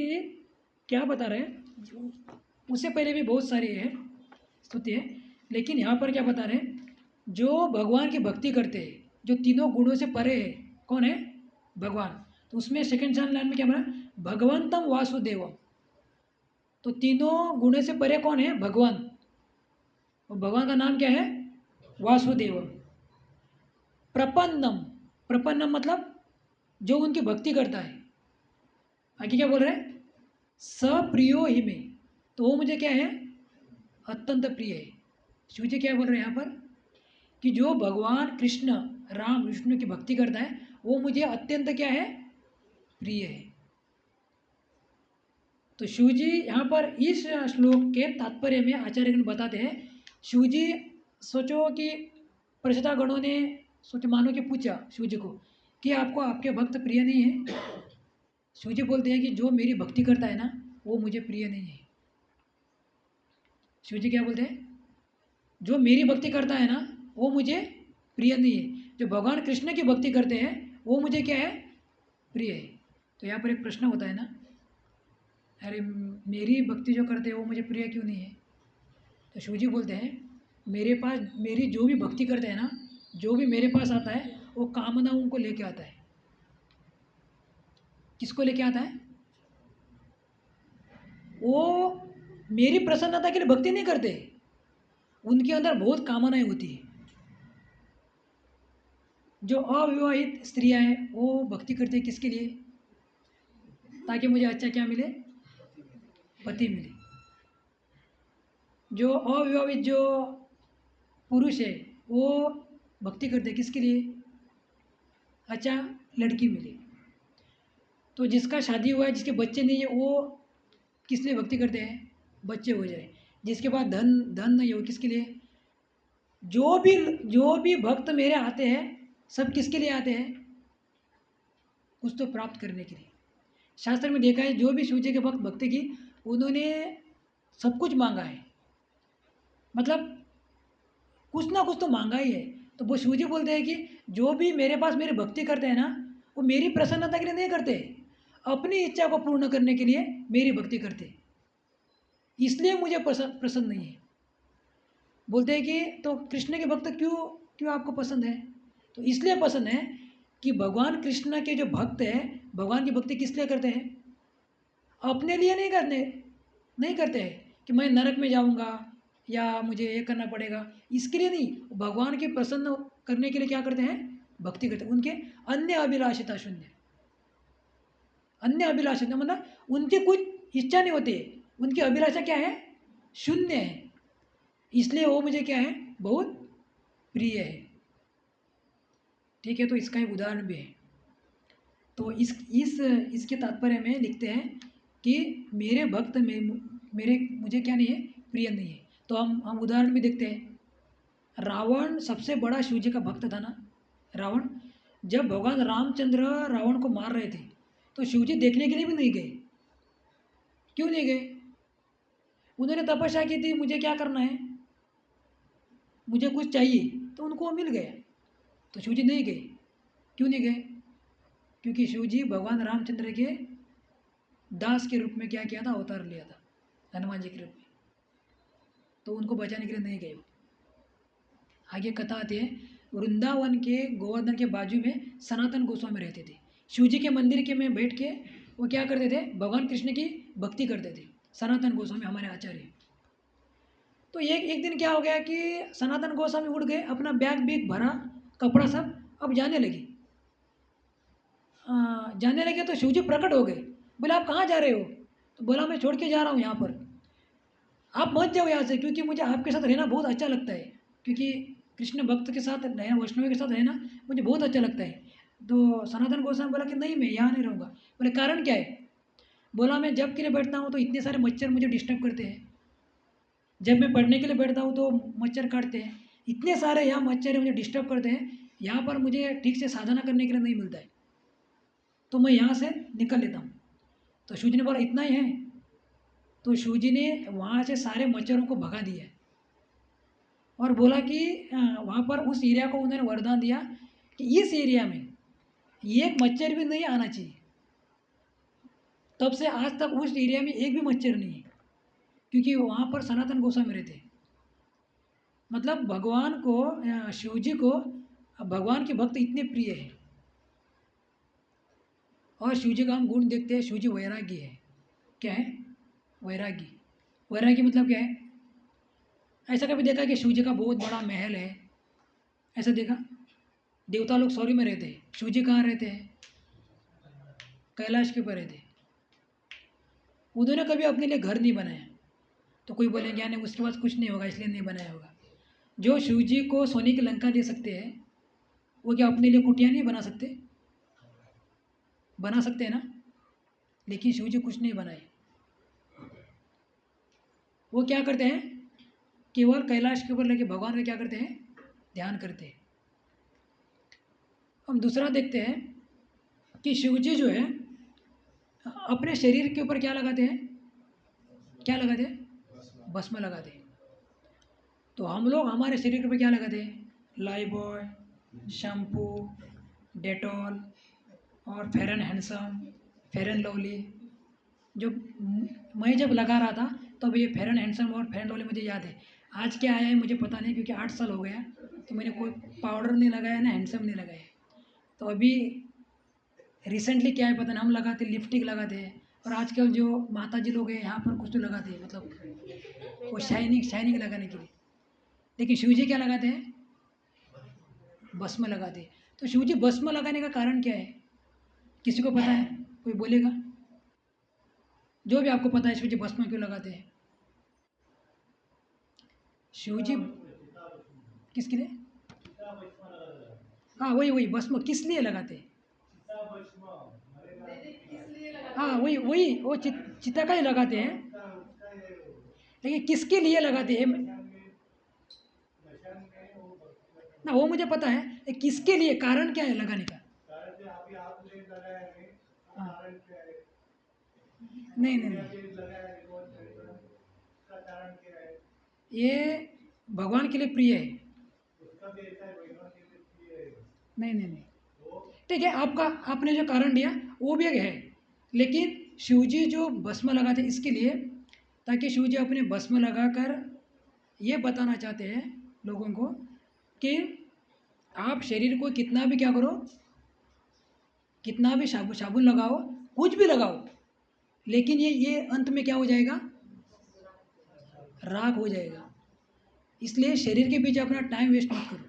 S1: क्या बता रहे हैं? उससे पहले भी बहुत सारी है स्तुति है, लेकिन यहाँ पर क्या बता रहे हैं? जो भगवान की भक्ति करते हैं, जो तीनों गुणों से परे है, कौन है? भगवान। तो उसमें सेकंड लाइन में क्या बोला? भगवंतम वासुदेवम। तो तीनों गुणों से परे कौन है? भगवान। और भगवान का नाम क्या है? वासुदेवम। प्रपन्नम। प्रपन्नम मतलब जो उनकी भक्ति करता है। आगे क्या बोल रहे हैं? सप्रियो ही में, तो वो मुझे क्या है? अत्यंत प्रिय है। शिव जी क्या बोल रहे हैं यहाँ पर? कि जो भगवान कृष्ण राम विष्णु की भक्ति करता है, वो मुझे अत्यंत क्या है? प्रिय है। तो शिव जी यहाँ पर इस श्लोक के तात्पर्य में आचार्यगण बताते हैं। शिव जी सोचो कि प्रचेतागणों ने सोचो, मानो कि पूछा शिव जी को कि आपको आपके भक्त प्रिय नहीं है? शिव जी बोलते हैं कि जो मेरी भक्ति करता है ना, वो मुझे प्रिय नहीं है। शिव जी क्या बोलते हैं? जो मेरी भक्ति करता है ना, वो मुझे प्रिय नहीं है। जो भगवान कृष्ण की भक्ति करते हैं, वो मुझे क्या है? प्रिय है। तो यहाँ पर एक प्रश्न होता है ना, अरे मेरी भक्ति जो करते हैं वो मुझे प्रिय क्यों नहीं है? तो शिव जी बोलते हैं, मेरे पास मेरी जो भी भक्ति करते हैं ना, जो भी मेरे पास आता है, वो कामनाओं को लेके आता है। किसको लेके आता है? वो मेरी प्रसन्नता के लिए भक्ति नहीं करते, उनके अंदर बहुत कामनाएं होती है। जो अविवाहित स्त्रियां हैं, वो भक्ति करती है किसके लिए? ताकि मुझे अच्छा क्या मिले? पति मिले। जो अविवाहित जो पुरुष है, वो भक्ति करते हैं किसके लिए? अच्छा लड़की मिले। तो जिसका शादी हुआ है, जिसके बच्चे नहीं है, वो किस लिए भक्ति करते हैं? बच्चे हो जाए। जिसके पास धन धन नहीं है, वो किसके लिए? जो भी भक्त मेरे आते हैं, सब किसके लिए आते हैं? कुछ तो प्राप्त करने के लिए। शास्त्र में देखा है, जो भी शिव जी के भक्त भक्ति की, उन्होंने सब कुछ मांगा है, मतलब कुछ ना कुछ तो मांगा ही है। तो वो शिव जी बोलते हैं कि जो भी मेरे पास मेरी भक्ति करते हैं ना, वो मेरी प्रसन्नता के लिए नहीं करते, अपनी इच्छा को पूर्ण करने के लिए मेरी भक्ति करते, इसलिए मुझे प्रसन्न नहीं है। बोलते हैं कि तो कृष्ण के भक्त क्यों क्यों आपको पसंद है? तो इसलिए पसंद है कि भगवान कृष्ण के जो भक्त हैं, भगवान की भक्ति किस लिए करते हैं? अपने लिए नहीं करते हैं कि मैं नरक में जाऊंगा या मुझे ये करना पड़ेगा, इसके लिए नहीं। भगवान के प्रसन्न करने के लिए क्या करते हैं? भक्ति करते हैं। उनके अन्य अभिलाषिता शून्य। अन्य अभिलाषिता मतलब उनकी कुछ इच्छा नहीं होती है, उनकी अभिलाषा क्या है? शून्य है, इसलिए वो मुझे क्या है, बहुत प्रिय है। ठीक है, तो इसका एक उदाहरण भी है। तो इसके तात्पर्य में लिखते हैं कि मेरे भक्त में मेरे मुझे क्या नहीं है, प्रिय नहीं है। तो हम उदाहरण भी देखते हैं। रावण सबसे बड़ा शिव जी का भक्त था ना। रावण, जब भगवान रामचंद्र रावण को मार रहे थे तो शिव जी देखने के लिए भी नहीं गए। क्यों नहीं गए? उन्होंने तपस्या की थी, मुझे क्या करना है, मुझे कुछ चाहिए, तो उनको मिल गया। तो शिव जी नहीं गए। क्यों नहीं गए? क्योंकि शिव जी भगवान रामचंद्र के दास के रूप में क्या किया था, अवतार लिया था हनुमान जी के रूप में। तो उनको बचाने के लिए नहीं गए। आगे कथा आती है, वृंदावन के गोवर्धन के बाजू में सनातन गोस्वामी रहते थे। शिव जी के मंदिर के में बैठ के वो क्या करते थे, भगवान कृष्ण की भक्ति करते थे। सनातन गोस्वामी हमारे आचार्य। तो एक दिन क्या हो गया कि सनातन गोस्वामी उठ गए, अपना बैग बिग भरा, कपड़ा सब, अब जाने लगे। जाने लगे तो शिव जी प्रकट हो गए। बोले आप कहाँ जा रहे हो? तो बोला मैं छोड़ के जा रहा हूँ यहाँ पर, आप मत जाओ यहाँ से, क्योंकि मुझे आपके साथ रहना बहुत अच्छा लगता है। क्योंकि कृष्ण भक्त के साथ रहना, वैष्णव के साथ रहना मुझे बहुत अच्छा लगता है। तो सनातन गोस्वामी बोला कि नहीं, मैं यहाँ नहीं रहूँगा। बोले कारण क्या है? बोला मैं जब के लिए बैठता हूँ तो इतने सारे मच्छर मुझे डिस्टर्ब करते हैं, जब मैं पढ़ने के लिए बैठता हूँ तो मच्छर काटते हैं, इतने सारे यहाँ मच्छर मुझे डिस्टर्ब करते हैं, यहाँ पर मुझे ठीक से साधना करने के लिए नहीं मिलता है, तो मैं यहाँ से निकल लेता हूँ। तो शिव जी ने बोला इतना ही है? तो शिव जी ने वहाँ से सारे मच्छरों को भगा दिया और बोला कि वहाँ पर उस एरिया को उन्होंने वरदान दिया कि इस एरिया में एक मच्छर भी नहीं आना चाहिए। तब से आज तक उस एरिया में एक भी मच्छर नहीं है, क्योंकि वहाँ पर सनातन गोस्वामी रहते हैं। मतलब भगवान को, शिव जी को भगवान के भक्त इतने प्रिय है। और शिव जी का हम गुण देखते हैं, शिव जी वैरागी है। क्या है? वैरागी। वैरागी मतलब क्या है? ऐसा कभी देखा कि शिव जी का बहुत बड़ा महल है? ऐसा देखा? देवता लोग स्वर्ग में रहते हैं, शिव जी कहाँ रहते हैं? कैलाश के ऊपर रहते हैं। उन्होंने कभी अपने लिए घर नहीं बनाया। तो कोई बोलेंगे यानी उसके पास कुछ नहीं होगा इसलिए नहीं बनाया होगा। जो शिव जी को सोने की लंका दे सकते हैं, वो क्या अपने लिए कुटिया नहीं बना सकते? बना सकते हैं ना। लेकिन शिव जी कुछ नहीं बनाए। वो क्या करते हैं, केवल कैलाश के ऊपर लेके भगवान का क्या करते हैं, ध्यान करते हैं। हम दूसरा देखते हैं कि शिव जी जो है अपने शरीर के ऊपर क्या लगाते हैं, क्या लगाते हैं? भस्म लगाते हैं। तो हम लोग हमारे शरीर के ऊपर क्या लगाते हैं? लाइबॉय, शैम्पू, डेटॉल और fair and handsome, fair and lovely. जो मैं जब लगा रहा था तब ये फेयर एंड हैंडसम और फेयर एंड लवली मुझे याद है। आज क्या आया है मुझे पता नहीं, क्योंकि 8 साल हो गया, तो मैंने कोई पाउडर नहीं लगाया ना हैंडसम नहीं लगाया। तो अभी रिसेंटली क्या है पता नहीं, हम लगाते लिपस्टिक लगाते हैं। और आजकल जो माता जी लोग हैं यहाँ पर कुछ तो लगाते हैं, मतलब वो शाइनिंग शाइनिंग लगाने के लिए। लेकिन शिव जी क्या लगाते हैं? भस्म लगाते हैं। तो शिव जी भस्म लगाने का कारण क्या है? किसी को पता है? कोई बोलेगा? जो भी आपको पता है शिव जी भस्म क्यों लगाते हैं? शिव जी किसके लिए? हाँ वही वही भस्म किस लिए लगाते हैं? हाँ वही वही वो चिता का ही लगाते हैं। लेकिन किसके लिए लगाते हैं ना, वो मुझे पता है, लेकिन किसके लिए, कारण क्या है लगाने का? हाँ नहीं नहीं नहीं, ये भगवान के लिए प्रिय है। नहीं नहीं नहीं, ठीक है, आपका आपने जो कारण दिया वो भी एक है। लेकिन शिवजी जो भस्म लगाते हैं इसके लिए, ताकि शिवजी अपने भस्म लगाकर ये बताना चाहते हैं लोगों को कि आप शरीर को कितना भी क्या करो, कितना भी साबुन लगाओ, कुछ भी लगाओ, लेकिन ये अंत में क्या हो जाएगा, राख हो जाएगा। इसलिए शरीर के पीछे अपना टाइम वेस्ट मत करो।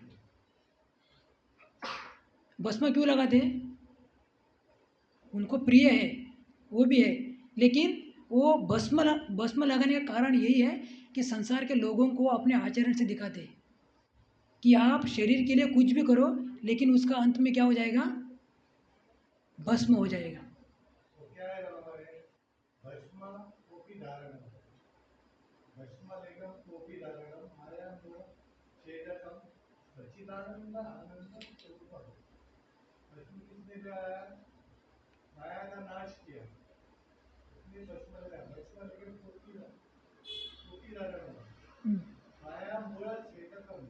S1: भस्म क्यों लगाते हैं? उनको प्रिय है, वो भी है, लेकिन वो भस्म लगाने का कारण यही है कि संसार के लोगों को अपने आचरण से दिखाते हैं कि आप शरीर के लिए कुछ भी करो, लेकिन उसका अंत में क्या हो जाएगा? भस्म हो जाएगा।
S2: क्या है हमारे भस्म कोपी धारणम भस्मलेगम कोपी धारणम माया मूल छेदकम सच्चिदानंद आनंद स्वरूपम। भस्म किसने लगाया? माया का नाश किया, इसलिए भस्म लगाया। भस्मलेगम कोपी धारणम माया मूल छेदकम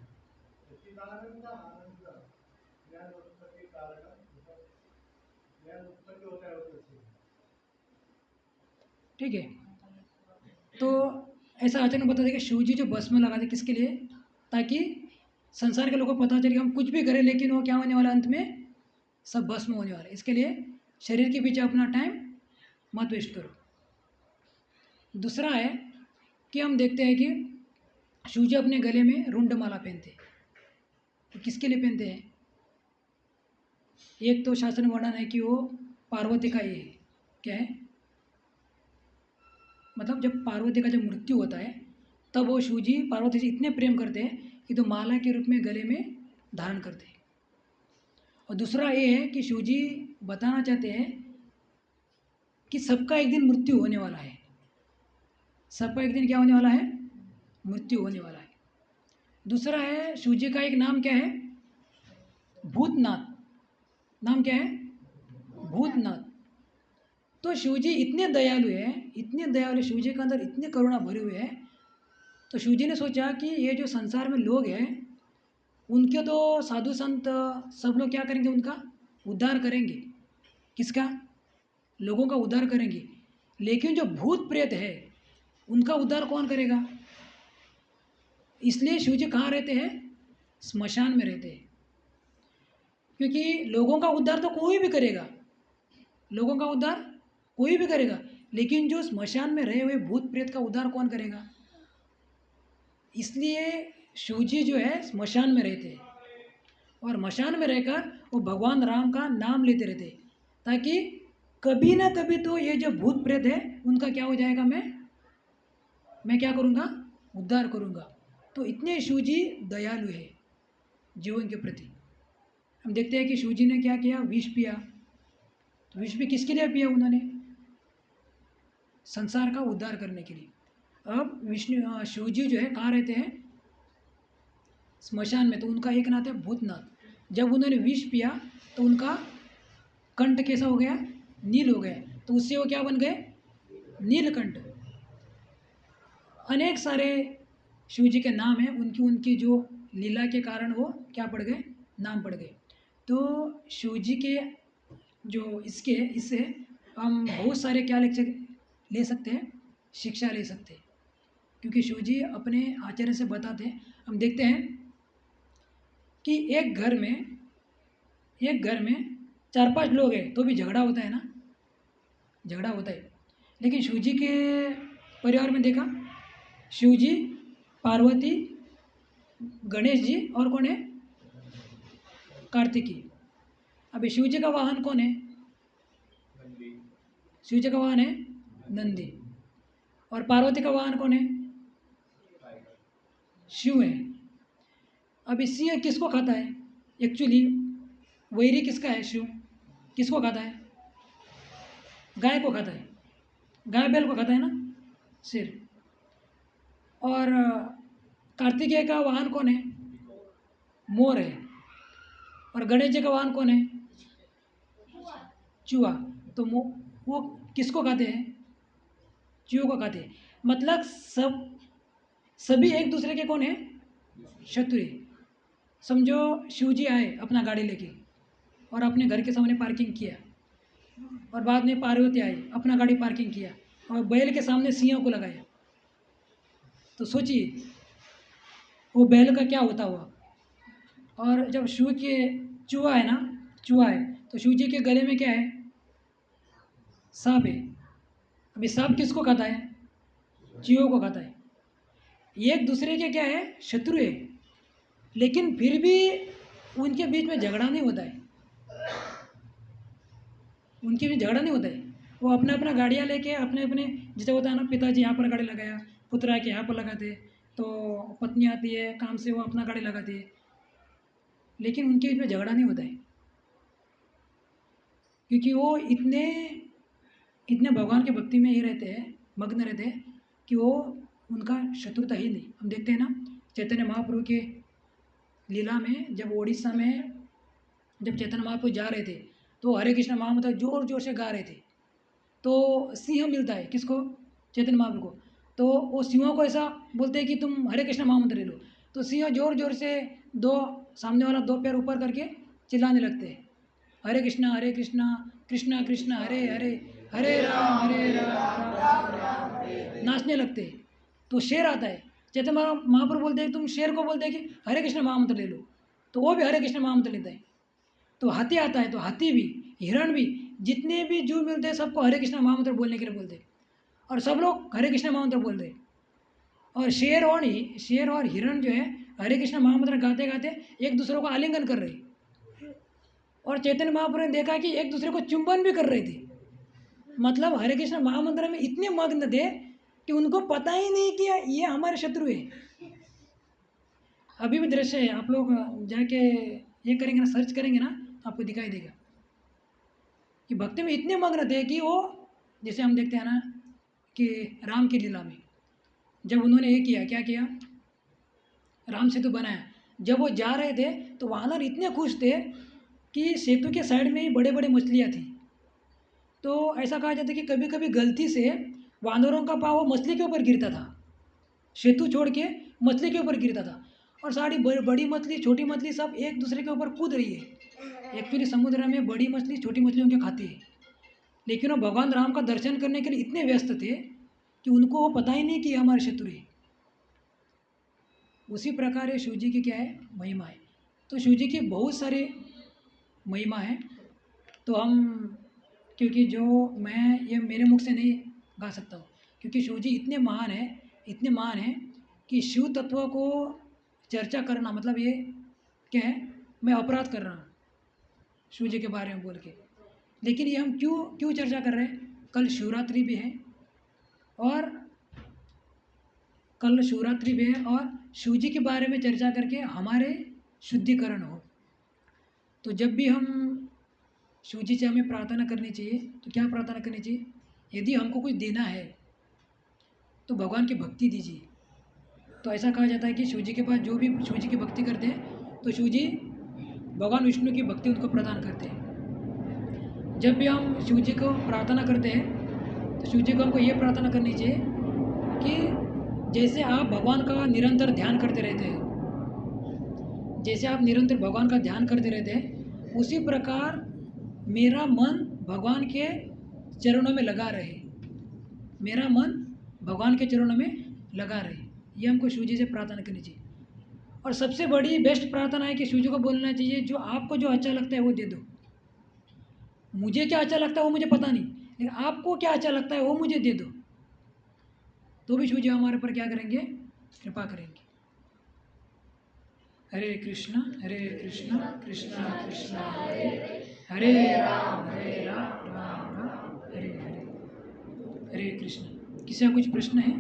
S2: सच्चिदानंद आनंद ज्ञान उत्पत्ति कारण ज्ञान उत्पत्ति होता है उससे।
S1: ठीक है, तो ऐसा आचरण बताते कि शिव जी जो भस्म लगाते किसके लिए? ताकि संसार के लोगों को पता चले कि हम कुछ भी करें, लेकिन वो क्या होने वाला अंत में? सब भस्म होने वाला है। इसके लिए शरीर के पीछे अपना टाइम मत वेस्ट करो। दूसरा है कि हम देखते हैं कि शिव जी अपने गले में रुंड माला पहनते हैं। तो किसके लिए पहनते हैं? एक तो शास्त्र में वर्णन है कि वो पार्वती का ये है, क्या है, मतलब जब पार्वती का जब मृत्यु होता है तब वो शिव जी पार्वती से इतने प्रेम करते हैं कि तो माला के रूप में गले में धारण करते हैं। और दूसरा ये है कि शिव जी बताना चाहते हैं कि सबका एक दिन मृत्यु होने वाला है। सबका एक दिन क्या होने वाला है? मृत्यु होने वाला है। दूसरा है शिव जी का एक नाम क्या है? भूतनाथ। नाम क्या है? भूतनाथ। तो शिव जी इतने दयालु हैं, इतने दयालु, शिव जी के अंदर इतने करुणा भरे हुए हैं। तो शिव जी ने सोचा कि ये जो संसार में लोग हैं उनके तो साधु संत सब लोग क्या करेंगे? उनका उद्धार करेंगे। किसका? लोगों का उद्धार करेंगे। लेकिन जो भूत प्रेत है उनका उद्धार कौन करेगा? इसलिए शिव जी कहाँ रहते हैं? स्मशान में रहते हैं। क्योंकि लोगों का उद्धार तो कोई भी करेगा, लोगों का उद्धार कोई भी करेगा, लेकिन जो स्मशान में रहे हुए भूत प्रेत का उद्धार कौन करेगा? इसलिए शिव जी जो है स्मशान में रहते हैं और मशान में रहकर वो भगवान राम का नाम लेते रहते हैं, ताकि कभी ना कभी तो ये जो भूत प्रेत है उनका क्या हो जाएगा? मैं क्या करूँगा? उद्धार करूँगा। तो इतने शिव जी दयालु है जीवन के प्रति। हम देखते हैं कि शिव जी ने क्या किया? विष पिया। तो विष भी किसके लिए पिया उन्होंने? संसार का उद्धार करने के लिए। अब विष्णु शिव जी जो है कहाँ रहते हैं? स्मशान में। तो उनका एक नाम है भूतनाथ। जब उन्होंने विष पिया तो उनका कंठ कैसा हो गया? नील हो गया। तो उससे वो क्या बन गए? नीलकंठ। अनेक सारे शिव जी के नाम हैं, उनकी उनकी जो लीला के कारण वो क्या पड़ गए? नाम पड़ गए। तो शिव जी के जो इससे हम बहुत सारे क्या लेक्चर ले सकते हैं? शिक्षा ले सकते हैं, क्योंकि शिव जी अपने आचरण से बताते हैं। हम देखते हैं कि एक घर में 4-5 लोग हैं तो भी झगड़ा होता है ना? झगड़ा होता है। लेकिन शिव जी के परिवार में देखा, शिव जी, पार्वती, गणेश जी और कौन है? कार्तिकी। अभी शिव जी का वाहन कौन है? शिव जी का वाहन है नंदी। और पार्वती का वाहन कौन है? शिव है। अब सिंह किसको खाता है? एक्चुअली वैरी किसका है? शिव। किसको खाता है? गाय को खाता है। गाय बैल को खाता है ना? सिर। और कार्तिकेय का वाहन कौन है? मोर है। और गणेश जी का वाहन कौन है? चूहा। तो वो किसको खाते हैं? चूहों को खाते हैं। मतलब सभी एक दूसरे के कौन है? शत्रु है। समझो शिव जी आए अपना गाड़ी लेके और अपने घर के सामने पार्किंग किया, और बाद में पार्वती आई अपना गाड़ी पार्किंग किया और बैल के सामने सिंह को लगाया। तो सोचिए वो बैल का क्या होता हुआ। और जब शिव के चूहा है ना, चूहा है, तो शिव जी के गले में क्या है? सांप है। अभी सांप किसको खाता है? चूहों को खाता है। एक दूसरे के क्या है? शत्रु है। लेकिन फिर भी उनके बीच में झगड़ा नहीं होता है। उनके बीच झगड़ा नहीं होता है। वो अपना अपना गाड़ियाँ लेके अपने अपने, जैसे होता है ना, पिताजी यहाँ पर गाड़ी लगाया, पुत्र आके यहाँ पर लगाते, तो पत्नी आती है काम से, वो अपना गाड़ी लगाती है, लेकिन उनके बीच में झगड़ा नहीं होता है, क्योंकि वो इतने इतने भगवान के भक्ति में ही रहते हैं, मग्न रहते हैं, कि वो उनका शत्रुता ही नहीं। हम देखते हैं ना, चैतन्य महाप्रभु के लीला में, जब उड़ीसा में जब चैतन्य महाप्रभु जा रहे थे, तो हरे कृष्ण महामंत्र जोर जोर से गा रहे थे, तो सिंह मिलता है किसको, चैतन्य महाप्रभु को, तो वो सिंहों को ऐसा बोलते हैं कि तुम हरे कृष्ण महामंत्र ले लो, तो सिंह जोर जोर से दो, सामने वाला दो पैर ऊपर करके चिल्लाने लगते हैं, हरे कृष्णा कृष्णा कृष्णा हरे हरे, हरे राम राम राम हरे, नाचने लगते हैं। तो शेर आता है, चैतन्य महाप्रभु बोलते हैं, तुम शेर को बोलते हैं कि हरे कृष्ण महामंत्र ले लो, तो वो भी हरे कृष्ण महामंत्र लेता है। तो हाथी आता है, तो हाथी भी, हिरण भी, जितने भी जीव मिलते हैं सबको हरे कृष्ण महामंत्र बोलने के लिए बोलते हैं, और सब लोग हरे कृष्ण महामंत्र बोलते हैं। और शेर और हिरण जो है, हरे कृष्ण महामंत्र गाते गाते एक दूसरे को आलिंगन कर रहे हैं, और चैतन्य महाप्रभु ने देखा कि एक दूसरे को चुंबन भी कर रहे थे। मतलब हरे कृष्ण महामंत्र में इतने मग्न थे कि उनको पता ही नहीं कि ये हमारे शत्रु है। अभी भी दृश्य है, आप लोग जाके ये करेंगे ना, सर्च करेंगे ना, आपको दिखाई देगा कि भक्ति में इतने मग्न थे कि वो, जैसे हम देखते हैं ना कि राम की लीला में जब उन्होंने ये किया, क्या किया, राम सेतु बनाया, जब वो जा रहे थे तो वानर इतने खुश थे कि सेतु के साइड में ही बड़े बड़े मछलियाँ थी। तो ऐसा कहा जाता है कि कभी कभी गलती से वानरों का पाँव मछली के ऊपर गिरता था, सेतु छोड़ के मछली के ऊपर गिरता था, और सारी बड़ी मछली छोटी मछली सब एक दूसरे के ऊपर कूद रही है। एक्चुअली समुद्र में बड़ी मछली छोटी मछलियों के खाती है, लेकिन वो भगवान राम का दर्शन करने के लिए इतने व्यस्त थे कि उनको वो पता ही नहीं कि हमारे शत्रु है। उसी प्रकार ये शिव जी की क्या है, महिमा है। तो शिव जी की बहुत सारी महिमा है, तो हम, क्योंकि जो मैं ये मेरे मुख से नहीं गा सकता हूँ, क्योंकि शिव जी इतने महान है, इतने महान है कि शिव तत्व को चर्चा करना मतलब ये क्या है, मैं अपराध कर रहा हूँ शिव जी के बारे में बोल के। लेकिन ये हम क्यों क्यों चर्चा कर रहे हैं, कल शिवरात्रि भी है, और कल शिवरात्रि भी है, और शिव जी के बारे में चर्चा करके हमारे शुद्धिकरण हो। तो जब भी हम शिव जी से हमें प्रार्थना करनी चाहिए, तो क्या प्रार्थना करनी चाहिए, यदि हमको कुछ देना है तो भगवान की भक्ति दीजिए। तो ऐसा कहा जाता है कि शिव जी के पास जो भी शिव जी की भक्ति करते हैं, तो शिव जी भगवान विष्णु की भक्ति उनको प्रदान करते हैं। जब भी हम शिव जी को प्रार्थना करते हैं, तो शिव जी को हमको ये प्रार्थना करनी चाहिए कि जैसे आप भगवान का निरंतर ध्यान करते रहते हैं, जैसे आप निरंतर भगवान का ध्यान करते रहते हैं, उसी प्रकार मेरा मन भगवान के चरणों में लगा रहे, मेरा मन भगवान के चरणों में लगा रहे। ये हमको शिव जी से प्रार्थना करनी चाहिए। और सबसे बड़ी बेस्ट प्रार्थना है कि शिव जी को बोलना चाहिए, जो आपको जो अच्छा लगता है वो दे दो। मुझे क्या अच्छा लगता है वो मुझे पता नहीं, लेकिन आपको क्या अच्छा लगता है वो मुझे दे दो, तो भी शिव जी हमारे पर क्या करेंगे, कृपा करेंगे। हरे कृष्णा कृष्णा कृष्णा हरे हरे राम राम राम हरे हरे। हरे कृष्ण। किसी का कुछ प्रश्न है?